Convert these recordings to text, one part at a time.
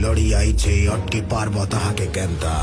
लड़ी आई छे अटकी पारबो ताहाके केनता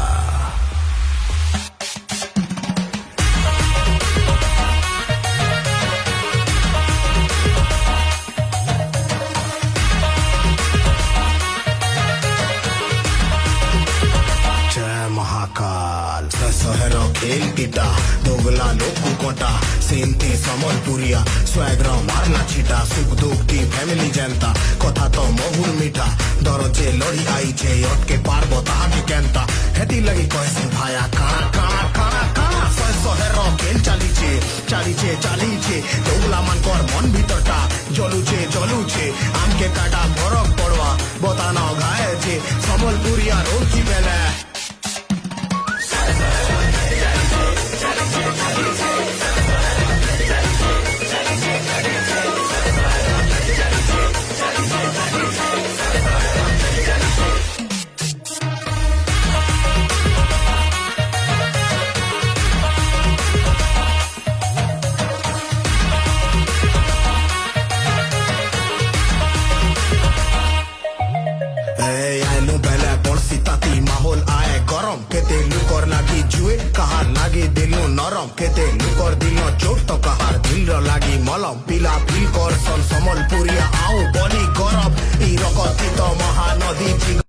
महाकाल शहर खेल पिता दोगला लोक कोटा सेमते समलपुरिया स्वैग्र मारना छिटा सुख दुख की फैमिली जनता कथा तो महुर मीठा दरजे लड़ी आई छे अटके पारबो ताहाके केनता हेती लगी कहसे भाया काना काना काना काना शहर खेल चालीचे दोगला मानकर मन भीतरटा जलुचे आमके काटा फरक पड़वा बताना गाए छे समलपुरिया रोल की बेले माहौल आए गरम केते लुकर लागी जुए कहार लागी दिल नरम केते लुकर दिल चोट तो कहार दिल लागी मलम पिला फिल कर सन समलपुरिया आऊ बली गरम ई रकती तो महानदी